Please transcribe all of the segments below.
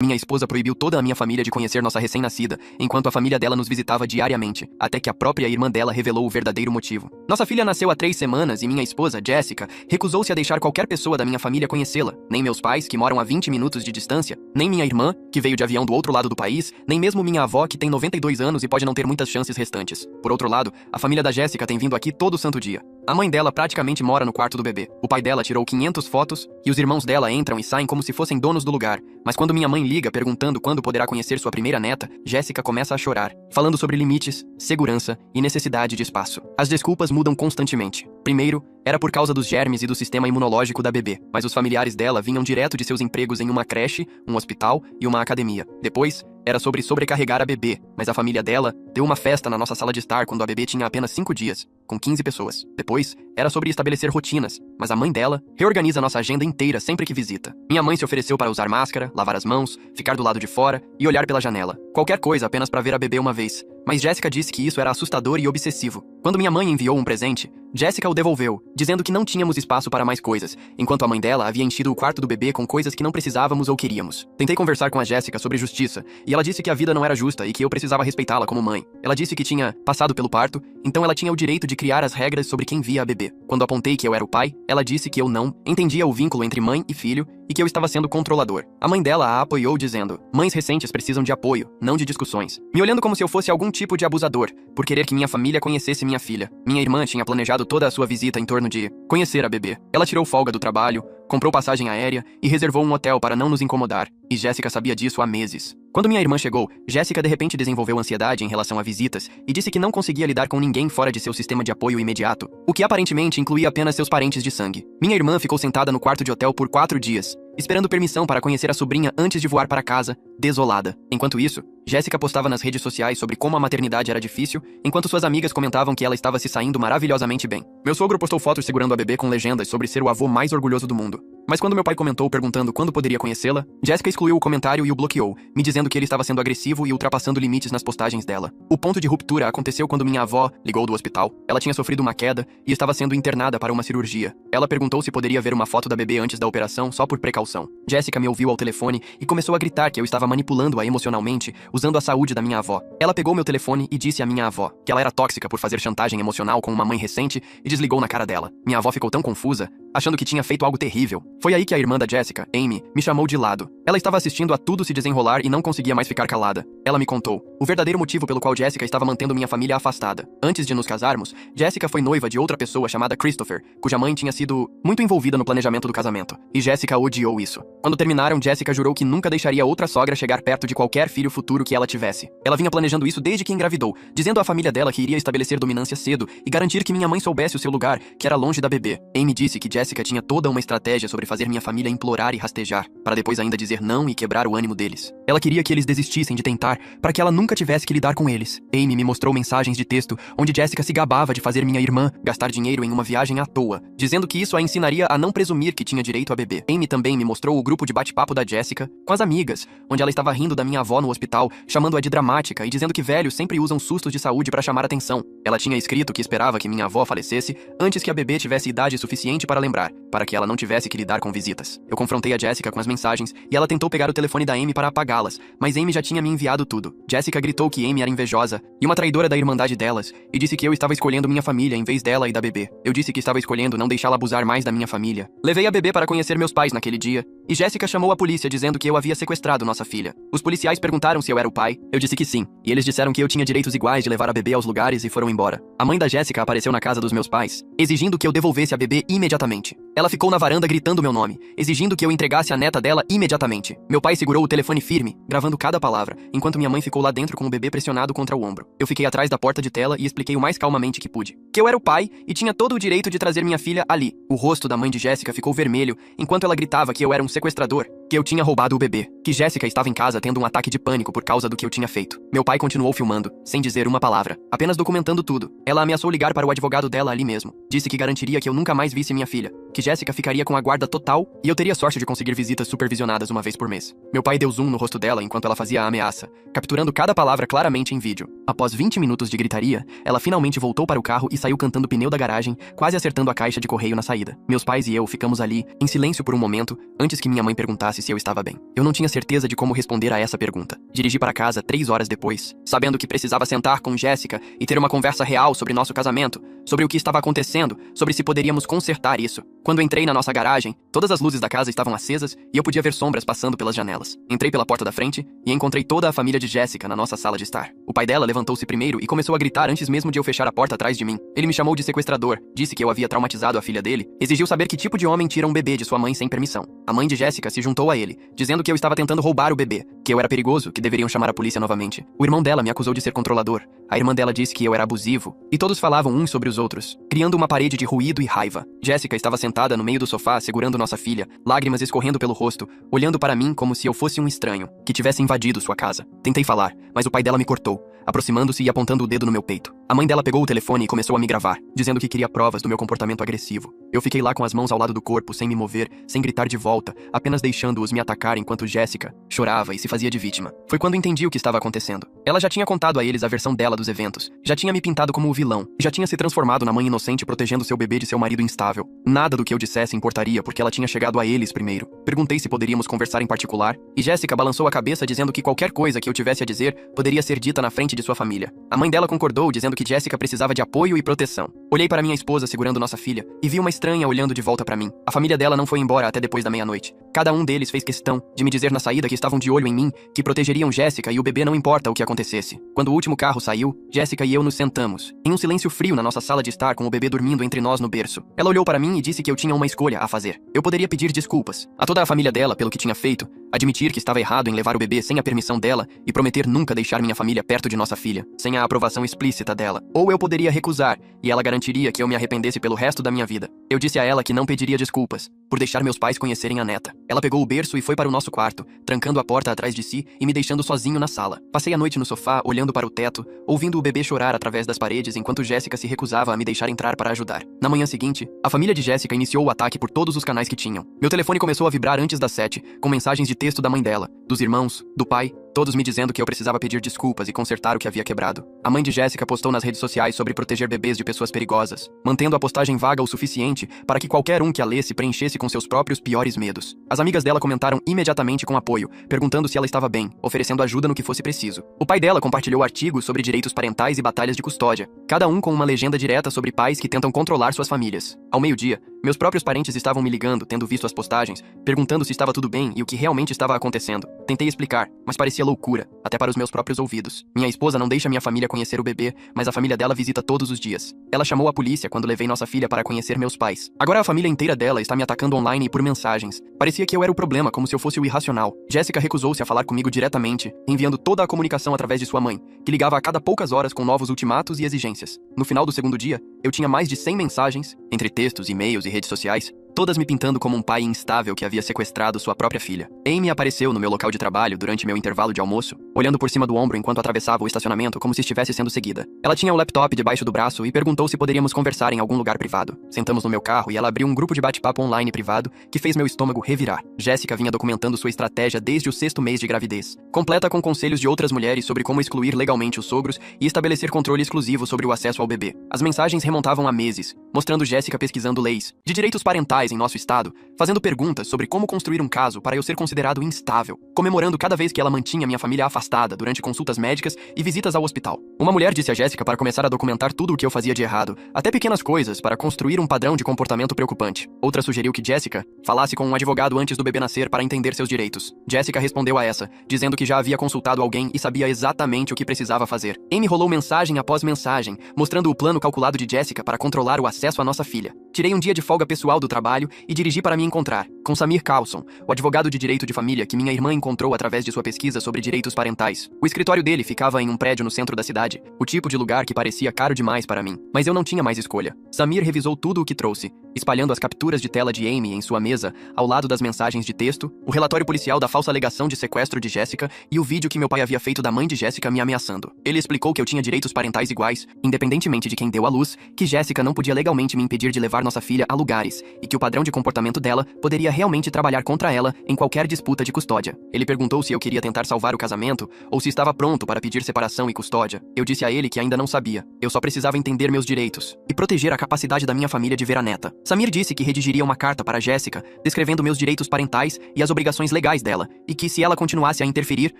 Minha esposa proibiu toda a minha família de conhecer nossa recém-nascida, enquanto a família dela nos visitava diariamente, até que a própria irmã dela revelou o verdadeiro motivo. Nossa filha nasceu há 3 semanas e minha esposa, Jessica, recusou-se a deixar qualquer pessoa da minha família conhecê-la, nem meus pais, que moram a 20 minutos de distância, nem minha irmã, que veio de avião do outro lado do país, nem mesmo minha avó, que tem 92 anos e pode não ter muitas chances restantes. Por outro lado, a família da Jessica tem vindo aqui todo santo dia. A mãe dela praticamente mora no quarto do bebê. O pai dela tirou 500 fotos e os irmãos dela entram e saem como se fossem donos do lugar. Mas quando minha mãe liga perguntando quando poderá conhecer sua primeira neta, Jessica começa a chorar, falando sobre limites, segurança e necessidade de espaço. As desculpas mudam constantemente. Primeiro, era por causa dos germes e do sistema imunológico da bebê, mas os familiares dela vinham direto de seus empregos em uma creche, um hospital e uma academia. Depois, era sobre sobrecarregar a bebê, mas a família dela deu uma festa na nossa sala de estar quando a bebê tinha apenas 5 dias, com 15 pessoas. Depois, era sobre estabelecer rotinas, mas a mãe dela reorganiza nossa agenda inteira sempre que visita. Minha mãe se ofereceu para usar máscara, lavar as mãos, ficar do lado de fora e olhar pela janela. Qualquer coisa apenas para ver a bebê uma vez. Mas Jessica disse que isso era assustador e obsessivo. Quando minha mãe enviou um presente, Jessica o devolveu, dizendo que não tínhamos espaço para mais coisas, enquanto a mãe dela havia enchido o quarto do bebê com coisas que não precisávamos ou queríamos. Tentei conversar com a Jessica sobre justiça, e ela disse que a vida não era justa e que eu precisava respeitá-la como mãe. Ela disse que tinha passado pelo parto, então ela tinha o direito de criar as regras sobre quem via a bebê. Quando apontei que eu era o pai, ela disse que eu não entendia o vínculo entre mãe e filho e que eu estava sendo controlador. A mãe dela a apoiou dizendo: mães recentes precisam de apoio, não de discussões. Me olhando como se eu fosse algum tipo de abusador, por querer que minha família conhecesse minha filha. Minha irmã tinha planejado toda a sua visita em torno de conhecer a bebê. Ela tirou folga do trabalho, comprou passagem aérea e reservou um hotel para não nos incomodar. E Jessica sabia disso há meses. Quando minha irmã chegou, Jessica de repente desenvolveu ansiedade em relação a visitas e disse que não conseguia lidar com ninguém fora de seu sistema de apoio imediato, o que aparentemente incluía apenas seus parentes de sangue. Minha irmã ficou sentada no quarto de hotel por 4 dias, esperando permissão para conhecer a sobrinha antes de voar para casa, desolada. Enquanto isso, Jessica postava nas redes sociais sobre como a maternidade era difícil, enquanto suas amigas comentavam que ela estava se saindo maravilhosamente bem. Meu sogro postou fotos segurando a bebê com legendas sobre ser o avô mais orgulhoso do mundo. Mas quando meu pai comentou perguntando quando poderia conhecê-la, Jessica excluiu o comentário e o bloqueou, me dizendo que ele estava sendo agressivo e ultrapassando limites nas postagens dela. O ponto de ruptura aconteceu quando minha avó ligou do hospital. Ela tinha sofrido uma queda e estava sendo internada para uma cirurgia. Ela perguntou se poderia ver uma foto da bebê antes da operação, só por precaução. Jessica me ouviu ao telefone e começou a gritar que eu estava manipulando-a emocionalmente, usando a saúde da minha avó. Ela pegou meu telefone e disse à minha avó que ela era tóxica por fazer chantagem emocional com uma mãe recente e desligou na cara dela. Minha avó ficou tão confusa, achando que tinha feito algo terrível. Foi aí que a irmã da Jessica, Amy, me chamou de lado. Ela estava assistindo a tudo se desenrolar e não conseguia mais ficar calada. Ela me contou o verdadeiro motivo pelo qual Jessica estava mantendo minha família afastada. Antes de nos casarmos, Jessica foi noiva de outra pessoa chamada Christopher, cuja mãe tinha sido muito envolvida no planejamento do casamento. E Jessica odiou isso. Quando terminaram, Jessica jurou que nunca deixaria outra sogra chegar perto de qualquer filho futuro que ela tivesse. Ela vinha planejando isso desde que engravidou, dizendo à família dela que iria estabelecer dominância cedo e garantir que minha mãe soubesse o seu lugar, que era longe da bebê. Amy disse que Jessica tinha toda uma estratégia sobre fazer minha família implorar e rastejar, para depois ainda dizer não e quebrar o ânimo deles. Ela queria que eles desistissem de tentar, para que ela nunca tivesse que lidar com eles. Amy me mostrou mensagens de texto onde Jessica se gabava de fazer minha irmã gastar dinheiro em uma viagem à toa, dizendo que isso a ensinaria a não presumir que tinha direito a bebê. Amy também me mostrou o grupo de bate-papo da Jessica com as amigas, onde ela estava rindo da minha avó no hospital, chamando-a de dramática e dizendo que velhos sempre usam sustos de saúde para chamar atenção. Ela tinha escrito que esperava que minha avó falecesse antes que a bebê tivesse idade suficiente para lembrar, para que ela não tivesse que lidar com visitas. Eu confrontei a Jessica com as mensagens e ela tentou pegar o telefone da Amy para apagá-las, mas Amy já tinha me enviado tudo. Jessica gritou que Amy era invejosa e uma traidora da irmandade delas e disse que eu estava escolhendo minha família em vez dela e da bebê. Eu disse que estava escolhendo não deixá-la abusar mais da minha família. Levei a bebê para conhecer meus pais naquele dia e Jessica chamou a polícia dizendo que eu havia sequestrado nossa filha. Os policiais perguntaram se eu era o pai. Eu disse que sim, e eles disseram que eu tinha direitos iguais de levar a bebê aos lugares e foram embora. A mãe da Jessica apareceu na casa dos meus pais, exigindo que eu devolvesse a bebê imediatamente. Ela ficou na varanda gritando meu nome, exigindo que eu entregasse a neta dela imediatamente. Meu pai segurou o telefone firme, gravando cada palavra, enquanto minha mãe ficou lá dentro com o bebê pressionado contra o ombro. Eu fiquei atrás da porta de tela e expliquei o mais calmamente que pude, que eu era o pai e tinha todo o direito de trazer minha filha ali. O rosto da mãe de Jessica ficou vermelho, enquanto ela gritava que eu era um sequestrador, que eu tinha roubado o bebê, que Jessica estava em casa tendo um ataque de pânico por causa do que eu tinha feito. Meu pai continuou filmando, sem dizer uma palavra, apenas documentando tudo. Ela ameaçou ligar para o advogado dela ali mesmo. Disse que garantiria que eu nunca mais visse minha filha. que Jéssica ficaria com a guarda total e eu teria sorte de conseguir visitas supervisionadas uma vez por mês. Meu pai deu zoom no rosto dela enquanto ela fazia a ameaça, capturando cada palavra claramente em vídeo. Após 20 minutos de gritaria, ela finalmente voltou para o carro e saiu cantando o pneu da garagem, quase acertando a caixa de correio na saída. Meus pais e eu ficamos ali, em silêncio por um momento, antes que minha mãe perguntasse se eu estava bem. Eu não tinha certeza de como responder a essa pergunta. Dirigi para casa 3 horas depois, sabendo que precisava sentar com Jéssica e ter uma conversa real sobre nosso casamento, sobre o que estava acontecendo, sobre se poderíamos consertar isso. Quando entrei na nossa garagem, todas as luzes da casa estavam acesas e eu podia ver sombras passando pelas janelas. Entrei pela porta da frente e encontrei toda a família de Jéssica na nossa sala de estar. O pai dela levantou-se primeiro e começou a gritar antes mesmo de eu fechar a porta atrás de mim. Ele me chamou de sequestrador, disse que eu havia traumatizado a filha dele, exigiu saber que tipo de homem tira um bebê de sua mãe sem permissão. A mãe de Jéssica se juntou a ele, dizendo que eu estava tentando roubar o bebê, que eu era perigoso, que deveriam chamar a polícia novamente. O irmão dela me acusou de ser controlador. A irmã dela disse que eu era abusivo, e todos falavam uns sobre os outros, criando uma parede de ruído e raiva. Jéssica estava sentada no meio do sofá, segurando nossa filha, lágrimas escorrendo pelo rosto, olhando para mim como se eu fosse um estranho, que tivesse invadido sua casa. Tentei falar, mas o pai dela me cortou, aproximando-se e apontando o dedo no meu peito. A mãe dela pegou o telefone e começou a me gravar, dizendo que queria provas do meu comportamento agressivo. Eu fiquei lá com as mãos ao lado do corpo, sem me mover, sem gritar de volta, apenas deixando-os me atacar enquanto Jéssica chorava e se fazia de vítima. Foi quando entendi o que estava acontecendo. Ela já tinha contado a eles a versão dela dos eventos, já tinha me pintado como o vilão, já tinha se transformado na mãe inocente protegendo seu bebê de seu marido instável. Nada do que eu dissesse importaria porque ela tinha chegado a eles primeiro. Perguntei se poderíamos conversar em particular, e Jéssica balançou a cabeça dizendo que qualquer coisa que eu tivesse a dizer poderia ser dita na frente de sua família. A mãe dela concordou, dizendo que Jéssica precisava de apoio e proteção. Olhei para minha esposa segurando nossa filha e vi uma estranha olhando de volta para mim. A família dela não foi embora até depois da meia-noite. Cada um deles fez questão de me dizer na saída que estavam de olho em mim, que protegeriam Jéssica e o bebê não importa o que acontecesse. Quando o último carro saiu, Jéssica e eu nos sentamos, em um silêncio frio na nossa sala de estar com o bebê dormindo entre nós no berço. Ela olhou para mim e disse que eu tinha uma escolha a fazer. Eu poderia pedir desculpas a toda a família dela pelo que tinha feito, admitir que estava errado em levar o bebê sem a permissão dela e prometer nunca deixar minha família perto de nossa filha, sem a aprovação explícita dela. Ou eu poderia recusar, e ela garantiria que eu me arrependesse pelo resto da minha vida. Eu disse a ela que não pediria desculpas por deixar meus pais conhecerem a neta. Ela pegou o berço e foi para o nosso quarto, trancando a porta atrás de si e me deixando sozinho na sala. Passei a noite no sofá, olhando para o teto, ouvindo o bebê chorar através das paredes enquanto Jéssica se recusava a me deixar entrar para ajudar. Na manhã seguinte, a família de Jéssica iniciou o ataque por todos os canais que tinham. Meu telefone começou a vibrar antes das 7, com mensagens de texto da mãe dela, dos irmãos, do pai, todos me dizendo que eu precisava pedir desculpas e consertar o que havia quebrado. A mãe de Jéssica postou nas redes sociais sobre proteger bebês de pessoas perigosas, mantendo a postagem vaga o suficiente para que qualquer um que a lesse preenchesse com seus próprios piores medos. As amigas dela comentaram imediatamente com apoio, perguntando se ela estava bem, oferecendo ajuda no que fosse preciso. O pai dela compartilhou artigos sobre direitos parentais e batalhas de custódia, cada um com uma legenda direta sobre pais que tentam controlar suas famílias. Ao meio-dia, meus próprios parentes estavam me ligando, tendo visto as postagens, perguntando se estava tudo bem e o que realmente estava acontecendo. Tentei explicar, mas parecia loucura, até para os meus próprios ouvidos. Minha esposa não deixa minha família conhecer o bebê, mas a família dela visita todos os dias. Ela chamou a polícia quando levei nossa filha para conhecer meus pais. Agora a família inteira dela está me atacando online e por mensagens. Parecia que eu era o problema, como se eu fosse o irracional. Jéssica recusou-se a falar comigo diretamente, enviando toda a comunicação através de sua mãe, que ligava a cada poucas horas com novos ultimatos e exigências. No final do segundo dia, eu tinha mais de 100 mensagens, entre textos, e-mails e redes sociais, todas me pintando como um pai instável que havia sequestrado sua própria filha. Amy apareceu no meu local de trabalho durante meu intervalo de almoço, olhando por cima do ombro enquanto atravessava o estacionamento como se estivesse sendo seguida. Ela tinha o laptop debaixo do braço e perguntou se poderíamos conversar em algum lugar privado. Sentamos no meu carro e ela abriu um grupo de bate-papo online privado que fez meu estômago revirar. Jéssica vinha documentando sua estratégia desde o 6º mês de gravidez, completa com conselhos de outras mulheres sobre como excluir legalmente os sogros e estabelecer controle exclusivo sobre o acesso ao bebê. As mensagens remontavam a meses, mostrando Jéssica pesquisando leis de direitos parentais em nosso estado, fazendo perguntas sobre como construir um caso para eu ser considerado instável, comemorando cada vez que ela mantinha minha família afastada durante consultas médicas e visitas ao hospital. Uma mulher disse a Jéssica para começar a documentar tudo o que eu fazia de errado, até pequenas coisas, para construir um padrão de comportamento preocupante. Outra sugeriu que Jéssica falasse com um advogado antes do bebê nascer para entender seus direitos. Jéssica respondeu a essa, dizendo que já havia consultado alguém e sabia exatamente o que precisava fazer. Amy rolou mensagem após mensagem, mostrando o plano calculado de Jéssica para controlar o acesso à nossa filha. Tirei um dia de folga pessoal do trabalho e dirigi para me encontrar com Samir Carlson, o advogado de direito de família que minha irmã encontrou através de sua pesquisa sobre direitos parentais. O escritório dele ficava em um prédio no centro da cidade, o tipo de lugar que parecia caro demais para mim, mas eu não tinha mais escolha. Samir revisou tudo o que trouxe, espalhando as capturas de tela de Amy em sua mesa, ao lado das mensagens de texto, o relatório policial da falsa alegação de sequestro de Jéssica e o vídeo que meu pai havia feito da mãe de Jéssica me ameaçando. Ele explicou que eu tinha direitos parentais iguais, independentemente de quem deu à luz, que Jéssica não podia legalmente me impedir de levar nossa filha a lugares, e que o padrão de comportamento dela poderia realmente trabalhar contra ela em qualquer disputa de custódia. Ele perguntou se eu queria tentar salvar o casamento ou se estava pronto para pedir separação e custódia. Eu disse a ele que ainda não sabia. Eu só precisava entender meus direitos e proteger a capacidade da minha família de ver a neta. Samir disse que redigiria uma carta para Jéssica, descrevendo meus direitos parentais e as obrigações legais dela, e que se ela continuasse a interferir,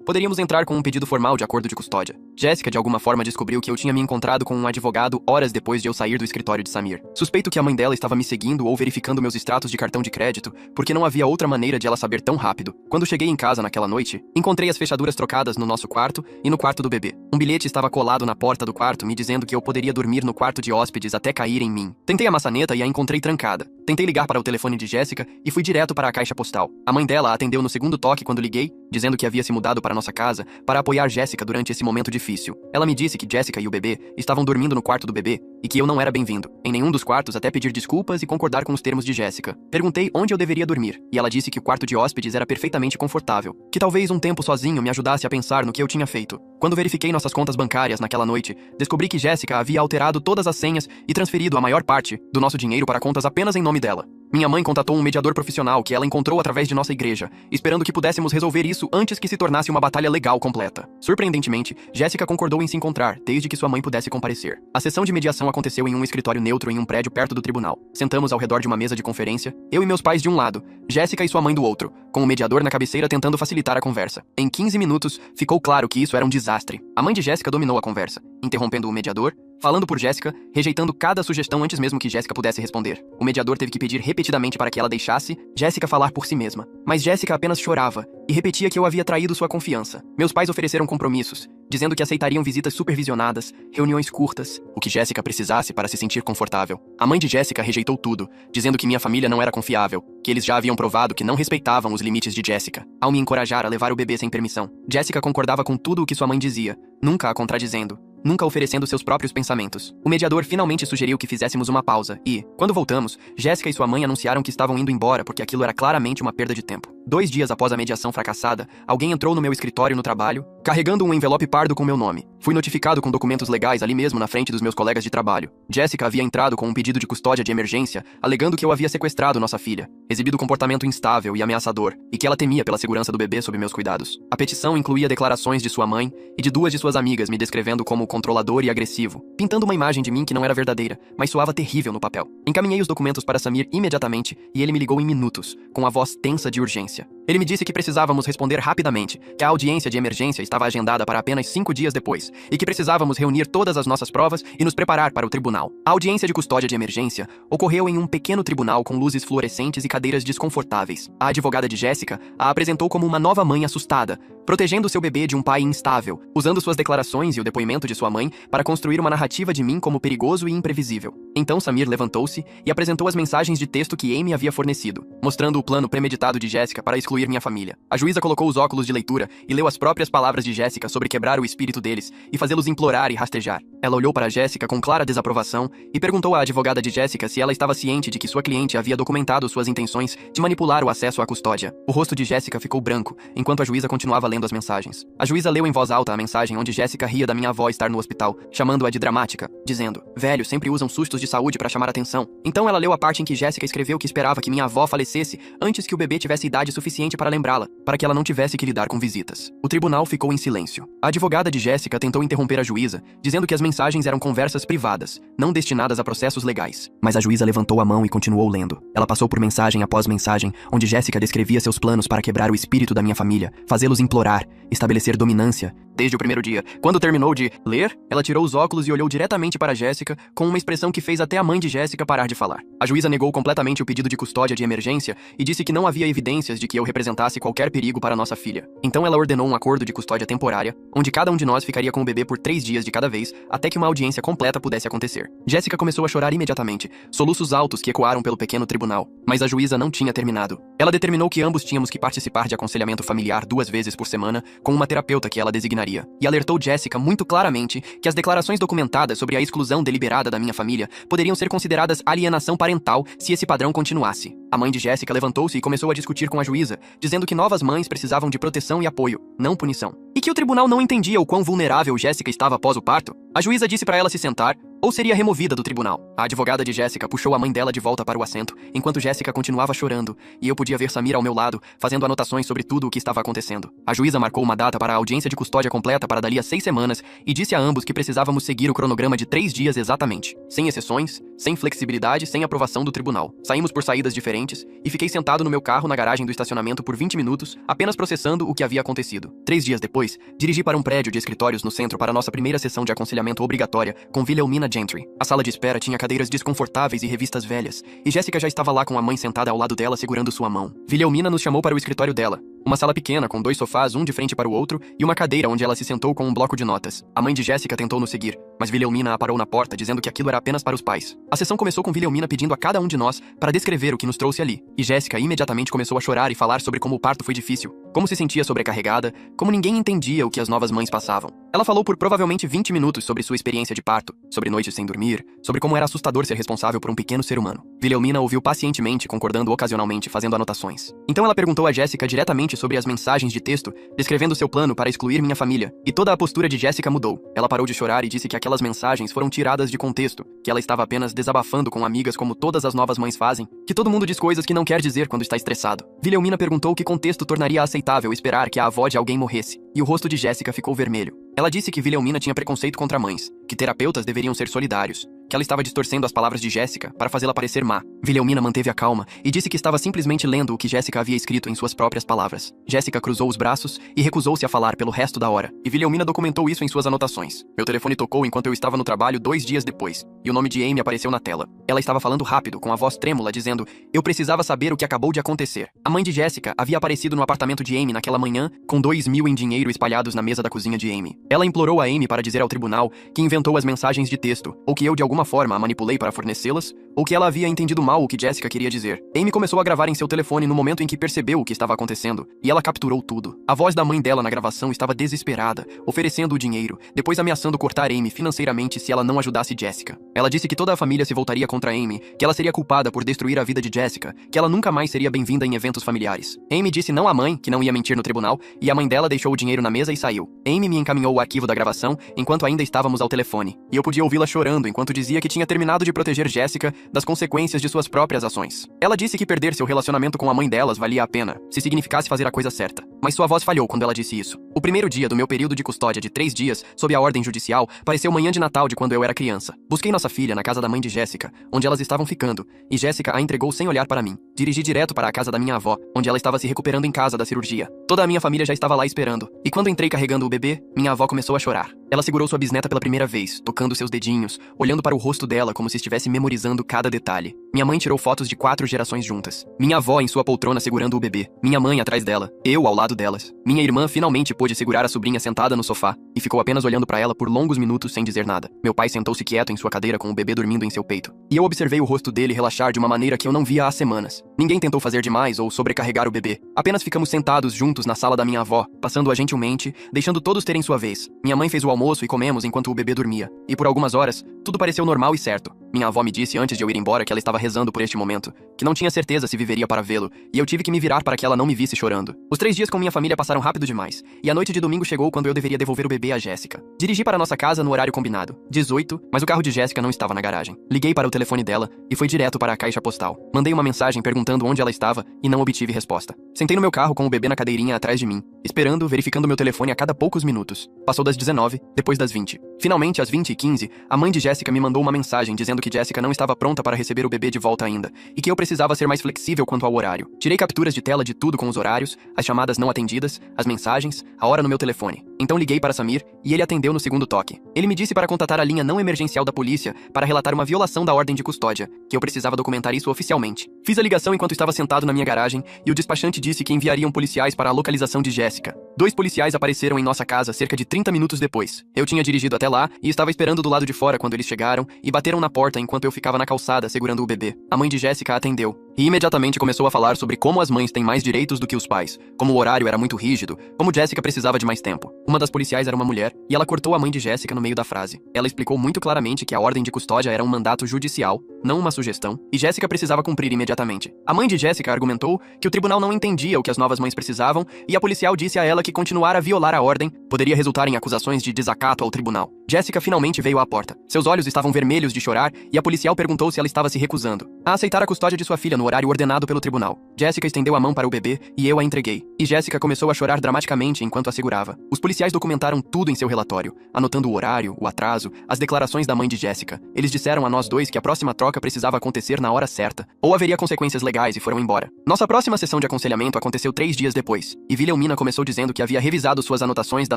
poderíamos entrar com um pedido formal de acordo de custódia. Jéssica de alguma forma descobriu que eu tinha me encontrado com um advogado horas depois de eu sair do escritório de Samir. Suspeito que a mãe dela estava me seguindo ou verificando meus extratos de cartão de crédito, porque não havia outra maneira de ela saber tão rápido. Quando cheguei em casa naquela noite, encontrei as fechaduras trocadas no nosso quarto e no quarto do bebê. Um bilhete estava colado na porta do quarto me dizendo que eu poderia dormir no quarto de hóspedes até cair em mim. Tentei a maçaneta e a encontrei trancada. Tentei ligar para o telefone de Jéssica e fui direto para a caixa postal. A mãe dela atendeu no segundo toque quando liguei, dizendo que havia se mudado para nossa casa para apoiar Jéssica durante esse momento difícil. Ela me disse que Jéssica e o bebê estavam dormindo no quarto do bebê e que eu não era bem-vindo em nenhum dos quartos até pedir desculpas e concordar com os termos de Jéssica. Perguntei onde eu deveria dormir e ela disse que o quarto de hóspedes era perfeitamente confortável, que talvez um tempo sozinho me ajudasse a pensar no que eu tinha feito. Quando verifiquei nossas contas bancárias naquela noite, descobri que Jéssica havia alterado todas as senhas e transferido a maior parte do nosso dinheiro para contas apenas em nome dela. Minha mãe contatou um mediador profissional que ela encontrou através de nossa igreja, esperando que pudéssemos resolver isso antes que se tornasse uma batalha legal completa. Surpreendentemente, Jéssica concordou em se encontrar, desde que sua mãe pudesse comparecer. A sessão de mediação aconteceu em um escritório neutro em um prédio perto do tribunal. Sentamos ao redor de uma mesa de conferência, eu e meus pais de um lado, Jéssica e sua mãe do outro, com o mediador na cabeceira tentando facilitar a conversa. Em 15 minutos, ficou claro que isso era um desastre. A mãe de Jéssica dominou a conversa, interrompendo o mediador, falando por Jéssica, rejeitando cada sugestão antes mesmo que Jéssica pudesse responder. O mediador teve que pedir repetidamente para que ela deixasse Jéssica falar por si mesma. Mas Jéssica apenas chorava e repetia que eu havia traído sua confiança. Meus pais ofereceram compromissos, dizendo que aceitariam visitas supervisionadas, reuniões curtas, o que Jéssica precisasse para se sentir confortável. A mãe de Jéssica rejeitou tudo, dizendo que minha família não era confiável, que eles já haviam provado que não respeitavam os limites de Jéssica, ao me encorajar a levar o bebê sem permissão. Jéssica concordava com tudo o que sua mãe dizia, nunca a contradizendo, nunca oferecendo seus próprios pensamentos. O mediador finalmente sugeriu que fizéssemos uma pausa e, quando voltamos, Jéssica e sua mãe anunciaram que estavam indo embora porque aquilo era claramente uma perda de tempo. 2 dias após a mediação fracassada, alguém entrou no meu escritório no trabalho, carregando um envelope pardo com meu nome. Fui notificado com documentos legais ali mesmo na frente dos meus colegas de trabalho. Jéssica havia entrado com um pedido de custódia de emergência, alegando que eu havia sequestrado nossa filha, exibido comportamento instável e ameaçador, e que ela temia pela segurança do bebê sob meus cuidados. A petição incluía declarações de sua mãe e de 2 de suas amigas me descrevendo como controlador e agressivo, pintando uma imagem de mim que não era verdadeira, mas soava terrível no papel. Encaminhei os documentos para Samir imediatamente e ele me ligou em minutos, com a voz tensa de urgência. Ele me disse que precisávamos responder rapidamente, que a audiência de emergência estava agendada para apenas 5 dias depois, e que precisávamos reunir todas as nossas provas e nos preparar para o tribunal. A audiência de custódia de emergência ocorreu em um pequeno tribunal com luzes fluorescentes e cadeiras desconfortáveis. A advogada de Jéssica a apresentou como uma nova mãe assustada, protegendo seu bebê de um pai instável, usando suas declarações e o depoimento de sua mãe para construir uma narrativa de mim como perigoso e imprevisível. Então Samir levantou-se e apresentou as mensagens de texto que Amy havia fornecido, mostrando o plano premeditado de Jéssica para excluir minha família. A juíza colocou os óculos de leitura e leu as próprias palavras de Jéssica sobre quebrar o espírito deles e fazê-los implorar e rastejar. Ela olhou para Jéssica com clara desaprovação e perguntou à advogada de Jéssica se ela estava ciente de que sua cliente havia documentado suas intenções de manipular o acesso à custódia. O rosto de Jéssica ficou branco, enquanto a juíza continuava lendo as mensagens. A juíza leu em voz alta a mensagem onde Jéssica ria da minha avó estar no hospital, chamando-a de dramática, dizendo: "Velhos sempre usam sustos de saúde para chamar atenção." Então ela leu a parte em que Jéssica escreveu que esperava que minha avó falecesse antes que o bebê tivesse idade suficiente para lembrá-la, para que ela não tivesse que lidar com visitas. O tribunal ficou em silêncio. A advogada de Jéssica tentou interromper a juíza, dizendo que as mensagens eram conversas privadas, não destinadas a processos legais. Mas a juíza levantou a mão e continuou lendo. Ela passou por mensagem após mensagem, onde Jéssica descrevia seus planos para quebrar o espírito da minha família, fazê-los implorar, estabelecer dominância. Desde o primeiro dia, quando terminou de ler, ela tirou os óculos e olhou diretamente para Jéssica, com uma expressão que fez até a mãe de Jéssica parar de falar. A juíza negou completamente o pedido de custódia de emergência e disse que não havia evidências de que eu representasse qualquer perigo para nossa filha. Então ela ordenou um acordo de custódia temporária, onde cada um de nós ficaria com o bebê por 3 dias de cada vez, até que uma audiência completa pudesse acontecer. Jéssica começou a chorar imediatamente, soluços altos que ecoaram pelo pequeno tribunal. Mas a juíza não tinha terminado. Ela determinou que ambos tínhamos que participar de aconselhamento familiar 2 vezes por semana, com uma terapeuta que ela designaria. faria, e alertou Jessica muito claramente que as declarações documentadas sobre a exclusão deliberada da minha família poderiam ser consideradas alienação parental se esse padrão continuasse. A mãe de Jessica levantou-se e começou a discutir com a juíza, dizendo que novas mães precisavam de proteção e apoio, não punição. E que o tribunal não entendia o quão vulnerável Jessica estava após o parto. A juíza disse para ela se sentar ou seria removida do tribunal. A advogada de Jessica puxou a mãe dela de volta para o assento, enquanto Jessica continuava chorando, e eu podia ver Samir ao meu lado, fazendo anotações sobre tudo o que estava acontecendo. A juíza marcou uma data para a audiência de custódia completa para dali a 6 semanas e disse a ambos que precisávamos seguir o cronograma de 3 dias exatamente, sem exceções, sem flexibilidade, sem aprovação do tribunal. Saímos por saídas diferentes e fiquei sentado no meu carro na garagem do estacionamento por 20 minutos, apenas processando o que havia acontecido. 3 dias depois, dirigi para um prédio de escritórios no centro para nossa primeira sessão de aconselhamento obrigatória com Wilhelmina Gentry. A sala de espera tinha cadeiras desconfortáveis e revistas velhas, e Jessica já estava lá com a mãe sentada ao lado dela segurando sua mão. Wilhelmina nos chamou para o escritório dela. Uma sala pequena, com 2 sofás, um de frente para o outro, e uma cadeira onde ela se sentou com um bloco de notas. A mãe de Jessica tentou nos seguir, mas Wilhelmina a parou na porta, dizendo que aquilo era apenas para os pais. A sessão começou com Wilhelmina pedindo a cada um de nós para descrever o que nos trouxe ali, e Jessica imediatamente começou a chorar e falar sobre como o parto foi difícil, como se sentia sobrecarregada, como ninguém entendia o que as novas mães passavam. Ela falou por provavelmente 20 minutos sobre sua experiência de parto, sobre noites sem dormir, sobre como era assustador ser responsável por um pequeno ser humano. Wilhelmina ouviu pacientemente, concordando ocasionalmente, fazendo anotações. Então ela perguntou a Jessica diretamente sobre as mensagens de texto, descrevendo seu plano para excluir minha família, e toda a postura de Jessica mudou. Ela parou de chorar e disse que aquelas mensagens foram tiradas de contexto, que ela estava apenas desabafando com amigas como todas as novas mães fazem, que todo mundo diz coisas que não quer dizer quando está estressado. Wilhelmina perguntou que contexto tornaria aceitável esperar que a avó de alguém morresse, e o rosto de Jessica ficou vermelho. Ela disse que Wilhelmina tinha preconceito contra mães, que terapeutas deveriam ser solidários, que ela estava distorcendo as palavras de Jessica para fazê-la parecer má. Wilhelmina manteve a calma e disse que estava simplesmente lendo o que Jessica havia escrito em suas próprias palavras. Jessica cruzou os braços e recusou-se a falar pelo resto da hora, e Wilhelmina documentou isso em suas anotações. Meu telefone tocou enquanto eu estava no trabalho 2 dias depois, e o nome de Amy apareceu na tela. Ela estava falando rápido, com a voz trêmula, dizendo: "Eu precisava saber o que acabou de acontecer." A mãe de Jessica havia aparecido no apartamento de Amy naquela manhã, com 2.000 em dinheiro espalhados na mesa da cozinha de Amy. Ela implorou a Amy para dizer ao tribunal que inventou as mensagens de texto, ou que eu de alguma forma a manipulei para fornecê-las, ou que ela havia entendido mal o que Jessica queria dizer. Amy começou a gravar em seu telefone no momento em que percebeu o que estava acontecendo, e ela capturou tudo. A voz da mãe dela na gravação estava desesperada, oferecendo o dinheiro, depois ameaçando cortar Amy financeiramente se ela não ajudasse Jessica. Ela disse que toda a família se voltaria contra Amy, que ela seria culpada por destruir a vida de Jessica, que ela nunca mais seria bem-vinda em eventos familiares. Amy disse não à mãe, que não ia mentir no tribunal, e a mãe dela deixou o dinheiro na mesa e saiu. Amy me encaminhou o arquivo da gravação enquanto ainda estávamos ao telefone, e eu podia ouvi-la chorando enquanto dizia que tinha terminado de proteger Jessica das consequências de suas próprias ações. Ela disse que perder seu relacionamento com a mãe delas valia a pena, se significasse fazer a coisa certa. Mas sua voz falhou quando ela disse isso. O primeiro dia do meu período de custódia de 3 dias, sob a ordem judicial, pareceu manhã de Natal de quando eu era criança. Busquei nossa filha na casa da mãe de Jessica, onde elas estavam ficando, e Jessica a entregou sem olhar para mim. Dirigi direto para a casa da minha avó, onde ela estava se recuperando em casa da cirurgia. Toda a minha família já estava lá esperando, e quando entrei carregando o bebê, minha avó começou a chorar. Ela segurou sua bisneta pela primeira vez, tocando seus dedinhos, olhando para o rosto dela como se estivesse memorizando cada detalhe. Minha mãe tirou fotos de 4 gerações juntas. Minha avó em sua poltrona segurando o bebê. Minha mãe atrás dela. Eu ao lado delas. Minha irmã finalmente pôde segurar a sobrinha sentada no sofá e ficou apenas olhando para ela por longos minutos sem dizer nada. Meu pai sentou-se quieto em sua cadeira com o bebê dormindo em seu peito. E eu observei o rosto dele relaxar de uma maneira que eu não via há semanas. Ninguém tentou fazer demais ou sobrecarregar o bebê. Apenas ficamos sentados juntos na sala da minha avó, passando-a gentilmente, deixando todos terem sua vez. Minha mãe fez o almoço e comemos enquanto o bebê dormia. E por algumas horas, tudo pareceu normal e certo. Minha avó me disse antes de eu ir embora que ela estava rezando por este momento, que não tinha certeza se viveria para vê-lo, e eu tive que me virar para que ela não me visse chorando. Os 3 dias com minha família passaram rápido demais, e a noite de domingo chegou quando eu deveria devolver o bebê a Jessica. Dirigi para nossa casa no horário combinado, 18, mas o carro de Jessica não estava na garagem. Liguei para o telefone dela e fui direto para a caixa postal. Mandei uma mensagem perguntando onde ela estava e não obtive resposta. Sentei no meu carro com o bebê na cadeirinha atrás de mim, esperando, verificando meu telefone a cada poucos minutos. Passou das 19, depois das 20. Finalmente, às 20h15, a mãe de Jessica me mandou uma mensagem dizendo que Jessica não estava pronta para receber o bebê de volta ainda, e que eu precisava ser mais flexível quanto ao horário. Tirei capturas de tela de tudo com os horários, as chamadas não atendidas, as mensagens, a hora no meu telefone. Então liguei para Samir, e ele atendeu no segundo toque. Ele me disse para contatar a linha não emergencial da polícia para relatar uma violação da ordem de custódia, que eu precisava documentar isso oficialmente. Fiz a ligação enquanto estava sentado na minha garagem, e o despachante disse que enviariam policiais para a localização de Jessica. 2 policiais apareceram em nossa casa cerca de 30 minutos depois. Eu tinha dirigido até lá e estava esperando do lado de fora quando eles chegaram e bateram na porta enquanto eu ficava na calçada segurando o bebê. A mãe de Jéssica atendeu e imediatamente começou a falar sobre como as mães têm mais direitos do que os pais, como o horário era muito rígido, como Jéssica precisava de mais tempo. Uma das policiais era uma mulher e ela cortou a mãe de Jéssica no meio da frase. Ela explicou muito claramente que a ordem de custódia era um mandato judicial, não uma sugestão, e Jéssica precisava cumprir imediatamente. A mãe de Jéssica argumentou que o tribunal não entendia o que as novas mães precisavam e a policial disse a ela que continuar a violar a ordem poderia resultar em acusações de desacato ao tribunal. Jéssica finalmente veio à porta. Seus olhos estavam vermelhos de chorar e a policial perguntou se ela estava se recusando a aceitar a custódia de sua filha no horário ordenado pelo tribunal. Jéssica estendeu a mão para o bebê e eu a entreguei. E Jéssica começou a chorar dramaticamente enquanto a segurava. Os policiais documentaram tudo em seu relatório, anotando o horário, o atraso, as declarações da mãe de Jéssica. Eles disseram a nós dois que a próxima troca precisava acontecer na hora certa, ou haveria consequências legais e foram embora. Nossa próxima sessão de aconselhamento aconteceu 3 dias depois, e Wilhelmina começou dizendo que havia revisado suas anotações da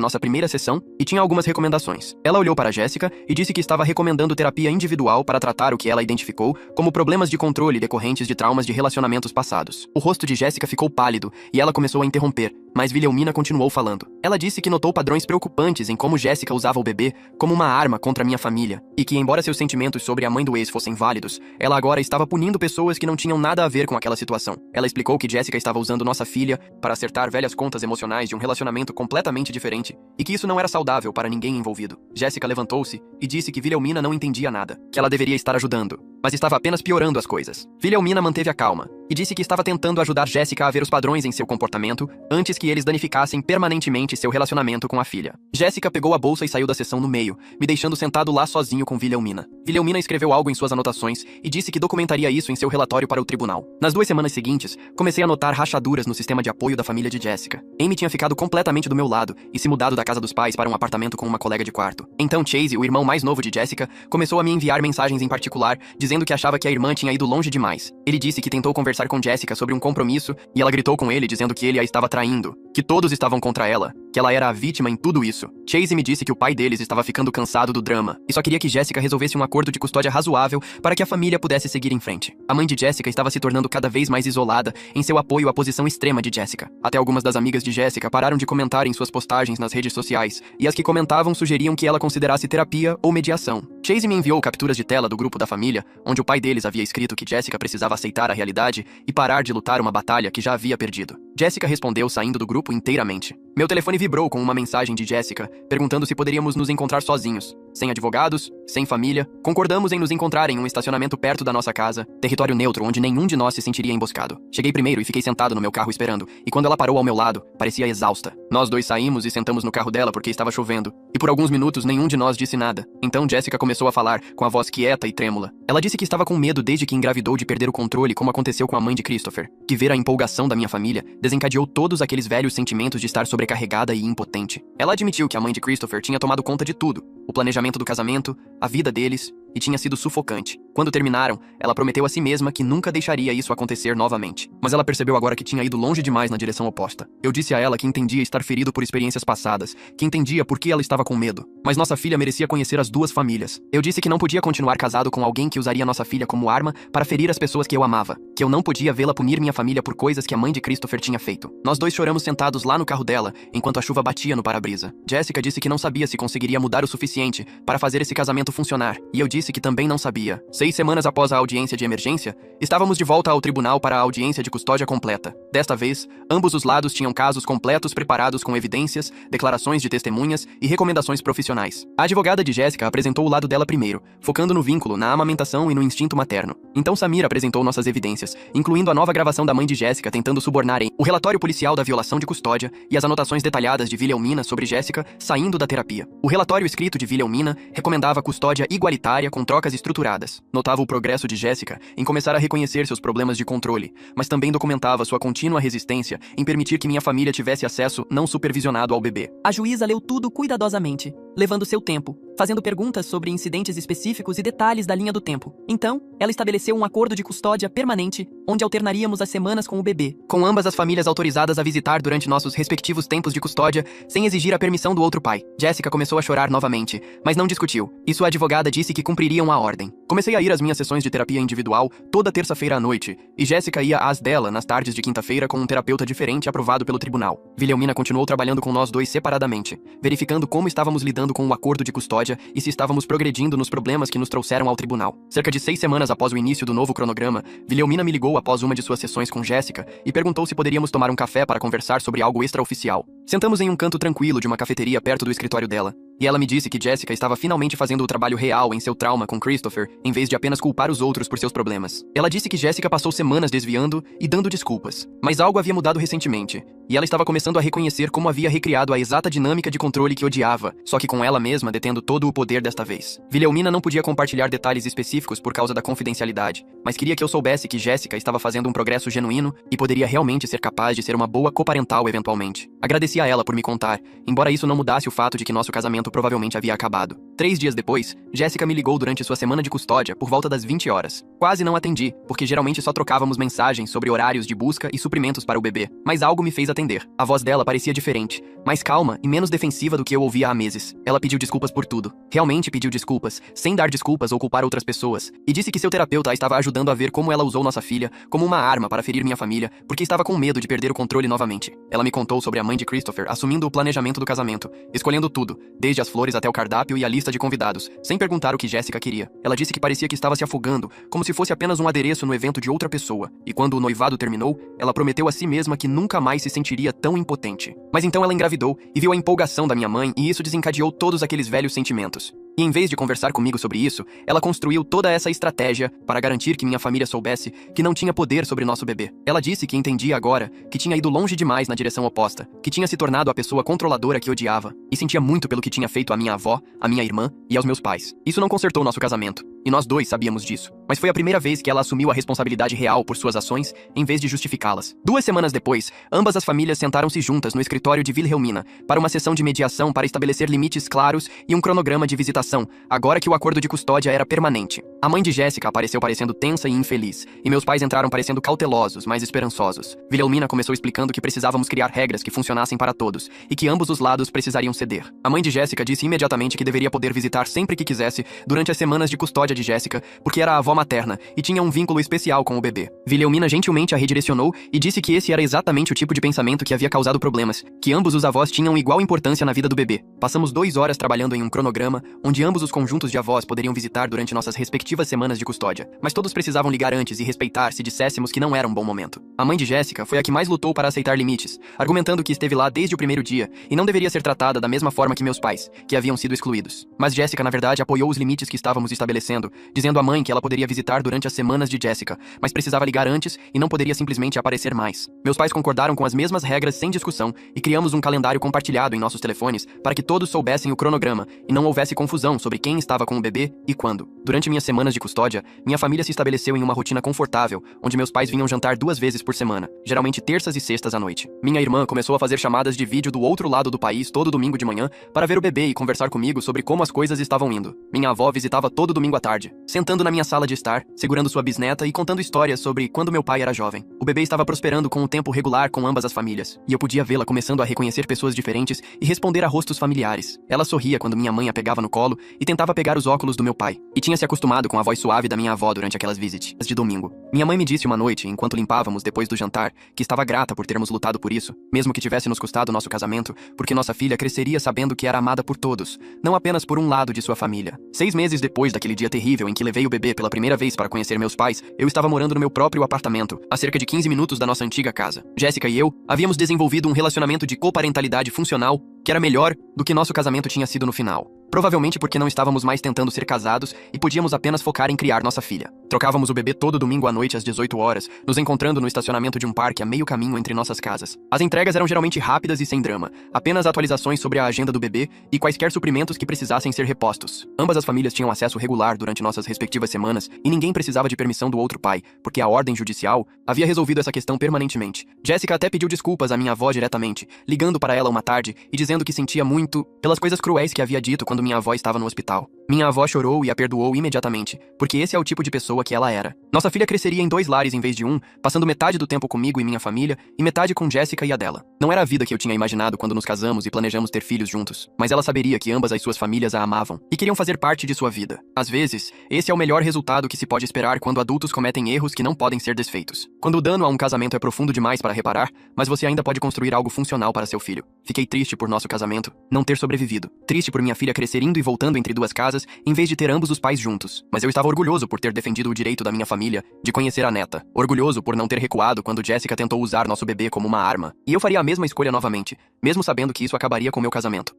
nossa primeira sessão e tinha algumas recomendações. Ela olhou para Jéssica e disse que estava recomendando terapia individual para tratar o que ela identificou como problemas de controle decorrentes de traumas de relacionamentos passados. O rosto de Jéssica ficou pálido e ela começou a interromper, mas Wilhelmina continuou falando. Ela disse que notou padrões preocupantes em como Jéssica usava o bebê como uma arma contra minha família, e que embora seus sentimentos sobre a mãe do ex fossem válidos, ela agora estava punindo pessoas que não tinham nada a ver com aquela situação. Ela explicou que Jéssica estava usando nossa filha para acertar velhas contas emocionais de um relacionamento completamente diferente, e que isso não era saudável para ninguém envolvido. Jéssica levantou-se e disse que Wilhelmina não entendia nada, que ela deveria estar ajudando, mas estava apenas piorando as coisas. Wilhelmina manteve a calma e disse que estava tentando ajudar Jéssica a ver os padrões em seu comportamento antes que eles danificassem permanentemente seu relacionamento com a filha. Jéssica pegou a bolsa e saiu da sessão no meio, me deixando sentado lá sozinho com Wilhelmina. Wilhelmina escreveu algo em suas anotações e disse que documentaria isso em seu relatório para o tribunal. Nas 2 semanas seguintes, comecei a notar rachaduras no sistema de apoio da família de Jéssica. Amy tinha ficado completamente do meu lado e se mudado da casa dos pais para um apartamento com uma colega de quarto. Então Chase, o irmão mais novo de Jéssica, começou a me enviar mensagens em particular, dizendo que achava que a irmã tinha ido longe demais. Ele disse que tentou conversar com Jéssica sobre um compromisso e ela gritou com ele dizendo que ele a estava traindo, que todos estavam contra ela, que ela era a vítima em tudo isso. Chase me disse que o pai deles estava ficando cansado do drama e só queria que Jéssica resolvesse um acordo de custódia razoável para que a família pudesse seguir em frente. A mãe de Jéssica estava se tornando cada vez mais isolada em seu apoio à posição extrema de Jéssica. Até algumas das amigas de Jéssica pararam de comentar em suas postagens nas redes sociais e as que comentavam sugeriam que ela considerasse terapia ou mediação. Chase me enviou capturas de tela do grupo da família, onde o pai deles havia escrito que Jéssica precisava aceitar a realidade e parar de lutar uma batalha que já havia perdido. Jéssica respondeu saindo do grupo inteiramente. Meu telefone vibrou com uma mensagem de Jéssica, perguntando se poderíamos nos encontrar sozinhos, sem advogados, sem família. Concordamos em nos encontrar em um estacionamento perto da nossa casa, território neutro onde nenhum de nós se sentiria emboscado. Cheguei primeiro e fiquei sentado no meu carro esperando, e quando ela parou ao meu lado, parecia exausta. Nós dois saímos e sentamos no carro dela porque estava chovendo, e por alguns minutos nenhum de nós disse nada. Então Jéssica começou a falar, com a voz quieta e trêmula. Ela disse que estava com medo desde que engravidou de perder o controle, como aconteceu com a mãe de Christopher, que ver a empolgação da minha família desencadeou todos aqueles velhos sentimentos de estar sobrecarregada e impotente. Ela admitiu que a mãe de Christopher tinha tomado conta de tudo, o planejamento do casamento, a vida deles, e tinha sido sufocante. Quando terminaram, ela prometeu a si mesma que nunca deixaria isso acontecer novamente. Mas ela percebeu agora que tinha ido longe demais na direção oposta. Eu disse a ela que entendia estar ferido por experiências passadas, que entendia por que ela estava com medo. Mas nossa filha merecia conhecer as 2 famílias. Eu disse que não podia continuar casado com alguém que usaria nossa filha como arma para ferir as pessoas que eu amava, que eu não podia vê-la punir minha família por coisas que a mãe de Christopher tinha feito. Nós dois choramos sentados lá no carro dela, enquanto a chuva batia no para-brisa. Jéssica disse que não sabia se conseguiria mudar o suficiente para fazer esse casamento funcionar, e eu disse que também não sabia. 6 semanas após a audiência de emergência, estávamos de volta ao tribunal para a audiência de custódia completa. Desta vez, ambos os lados tinham casos completos preparados com evidências, declarações de testemunhas e recomendações profissionais. A advogada de Jéssica apresentou o lado dela primeiro, focando no vínculo, na amamentação e no instinto materno. Então Samir apresentou nossas evidências, incluindo a nova gravação da mãe de Jéssica tentando subornar o relatório policial da violação de custódia e as anotações detalhadas de Wilhelmina sobre Jéssica saindo da terapia. O relatório escrito de Wilhelmina recomendava custódia igualitária com trocas estruturadas. Notava o progresso de Jéssica em começar a reconhecer seus problemas de controle, mas também documentava sua contínua resistência em permitir que minha família tivesse acesso não supervisionado ao bebê. A juíza leu tudo cuidadosamente, levando seu tempo, fazendo perguntas sobre incidentes específicos e detalhes da linha do tempo. Então, ela estabeleceu um acordo de custódia permanente, onde alternaríamos as semanas com o bebê, com ambas as famílias autorizadas a visitar durante nossos respectivos tempos de custódia, sem exigir a permissão do outro pai. Jéssica começou a chorar novamente, mas não discutiu, e sua advogada disse que cumpririam a ordem. Comecei a ir às minhas sessões de terapia individual toda terça-feira à noite, e Jéssica ia às dela nas tardes de quinta-feira com um terapeuta diferente aprovado pelo tribunal. Wilhelmina continuou trabalhando com nós dois separadamente, verificando como estávamos lidando com o acordo de custódia e se estávamos progredindo nos problemas que nos trouxeram ao tribunal. Cerca de 6 semanas após o início do novo cronograma, Wilhelmina me ligou após uma de suas sessões com Jéssica e perguntou se poderíamos tomar um café para conversar sobre algo extraoficial. Sentamos em um canto tranquilo de uma cafeteria perto do escritório dela, e ela me disse que Jéssica estava finalmente fazendo o trabalho real em seu trauma com Christopher, em vez de apenas culpar os outros por seus problemas. Ela disse que Jéssica passou semanas desviando e dando desculpas, mas algo havia mudado recentemente, e ela estava começando a reconhecer como havia recriado a exata dinâmica de controle que odiava, só que com ela mesma detendo todo o poder desta vez. Wilhelmina não podia compartilhar detalhes específicos por causa da confidencialidade, mas queria que eu soubesse que Jéssica estava fazendo um progresso genuíno e poderia realmente ser capaz de ser uma boa coparental eventualmente. Agradeci a ela por me contar, embora isso não mudasse o fato de que nosso casamento provavelmente havia acabado. 3 dias depois, Jéssica me ligou durante sua semana de custódia por volta das 20 horas. Quase não atendi, porque geralmente só trocávamos mensagens sobre horários de busca e suprimentos para o bebê, mas algo me fez atender. A voz dela parecia diferente, mais calma e menos defensiva do que eu ouvia há meses. Ela pediu desculpas por tudo. Realmente pediu desculpas, sem dar desculpas ou culpar outras pessoas, e disse que seu terapeuta a estava ajudando a ver como ela usou nossa filha como uma arma para ferir minha família, porque estava com medo de perder o controle novamente. Ela me contou sobre a mãe de Christopher assumindo o planejamento do casamento, escolhendo tudo, desde as flores até o cardápio e a lista de convidados, sem perguntar o que Jéssica queria. Ela disse que parecia que estava se afogando, como se fosse apenas um adereço no evento de outra pessoa, e quando o noivado terminou, ela prometeu a si mesma que nunca mais se sentiria tão impotente. Mas então ela engravidou e viu a empolgação da minha mãe, e isso desencadeou todos aqueles velhos sentimentos. E em vez de conversar comigo sobre isso, ela construiu toda essa estratégia para garantir que minha família soubesse que não tinha poder sobre nosso bebê. Ela disse que entendia agora que tinha ido longe demais na direção oposta, que tinha se tornado a pessoa controladora que odiava, e sentia muito pelo que tinha feito à minha avó, à minha irmã e aos meus pais. Isso não consertou nosso casamento, e nós dois sabíamos disso. Mas foi a primeira vez que ela assumiu a responsabilidade real por suas ações, em vez de justificá-las. 2 semanas depois, ambas as famílias sentaram-se juntas no escritório de Wilhelmina para uma sessão de mediação para estabelecer limites claros e um cronograma de visitação, agora que o acordo de custódia era permanente. A mãe de Jéssica apareceu parecendo tensa e infeliz, e meus pais entraram parecendo cautelosos, mas esperançosos. Wilhelmina começou explicando que precisávamos criar regras que funcionassem para todos, e que ambos os lados precisariam ceder. A mãe de Jéssica disse imediatamente que deveria poder visitar sempre que quisesse durante as semanas de custódia de Jéssica, porque era a avó materna e tinha um vínculo especial com o bebê. Wilhelmina gentilmente a redirecionou e disse que esse era exatamente o tipo de pensamento que havia causado problemas, que ambos os avós tinham igual importância na vida do bebê. Passamos 2 horas trabalhando em um cronograma, onde ambos os conjuntos de avós poderiam visitar durante nossas respectivas semanas de custódia, mas todos precisavam ligar antes e respeitar se disséssemos que não era um bom momento. A mãe de Jéssica foi a que mais lutou para aceitar limites, argumentando que esteve lá desde o primeiro dia e não deveria ser tratada da mesma forma que meus pais, que haviam sido excluídos. Mas Jéssica, na verdade, apoiou os limites que estávamos estabelecendo, dizendo à mãe que ela poderia visitar durante as semanas de Jéssica, mas precisava ligar antes e não poderia simplesmente aparecer mais. Meus pais concordaram com as mesmas regras sem discussão e criamos um calendário compartilhado em nossos telefones para que todos soubessem o cronograma e não houvesse confusão sobre quem estava com o bebê e quando. Durante minhas semanas de custódia, minha família se estabeleceu em uma rotina confortável, onde meus pais vinham jantar 2 vezes por semana, geralmente terças e sextas à noite. Minha irmã começou a fazer chamadas de vídeo do outro lado do país todo domingo de manhã para ver o bebê e conversar comigo sobre como as coisas estavam indo. Minha avó visitava todo domingo à tarde, sentando na minha sala de estar, segurando sua bisneta e contando histórias sobre quando meu pai era jovem. O bebê estava prosperando com um tempo regular com ambas as famílias, e eu podia vê-la começando a reconhecer pessoas diferentes e responder a rostos familiares. Ela sorria quando minha mãe a pegava no colo e tentava pegar os óculos do meu pai, e tinha se acostumado com a voz suave da minha avó durante aquelas visitas de domingo. Minha mãe me disse uma noite, enquanto limpávamos depois do jantar, que estava grata por termos lutado por isso, mesmo que tivesse nos custado nosso casamento, porque nossa filha cresceria sabendo que era amada por todos, não apenas por um lado de sua família. 6 meses depois daquele dia terrível em que levei o bebê pela primeira vez para conhecer meus pais, eu estava morando no meu próprio apartamento, a cerca de 15 minutos da nossa antiga casa. Jéssica e eu havíamos desenvolvido um relacionamento de coparentalidade funcional que era melhor do que nosso casamento tinha sido no final. Provavelmente porque não estávamos mais tentando ser casados e podíamos apenas focar em criar nossa filha. Trocávamos o bebê todo domingo à noite às 18 horas, nos encontrando no estacionamento de um parque a meio caminho entre nossas casas. As entregas eram geralmente rápidas e sem drama, apenas atualizações sobre a agenda do bebê e quaisquer suprimentos que precisassem ser repostos. Ambas as famílias tinham acesso regular durante nossas respectivas semanas e ninguém precisava de permissão do outro pai, porque a ordem judicial havia resolvido essa questão permanentemente. Jéssica até pediu desculpas à minha avó diretamente, ligando para ela uma tarde e dizendo que sentia muito pelas coisas cruéis que havia dito quando minha avó estava no hospital. Minha avó chorou e a perdoou imediatamente, porque esse é o tipo de pessoa que ela era. Nossa filha cresceria em 2 lares em vez de um, passando metade do tempo comigo e minha família, e metade com Jessica e a dela. Não era a vida que eu tinha imaginado quando nos casamos e planejamos ter filhos juntos, mas ela saberia que ambas as suas famílias a amavam e queriam fazer parte de sua vida. Às vezes, esse é o melhor resultado que se pode esperar quando adultos cometem erros que não podem ser desfeitos. Quando o dano a um casamento é profundo demais para reparar, mas você ainda pode construir algo funcional para seu filho. Fiquei triste por nosso casamento não ter sobrevivido. Triste por minha filha crescer indo e voltando entre 2 casas, em vez de ter ambos os pais juntos. Mas eu estava orgulhoso por ter defendido o direito da minha família de conhecer a neta. Orgulhoso por não ter recuado quando Jessica tentou usar nosso bebê como uma arma. E eu faria a mesma escolha novamente, mesmo sabendo que isso acabaria com meu casamento.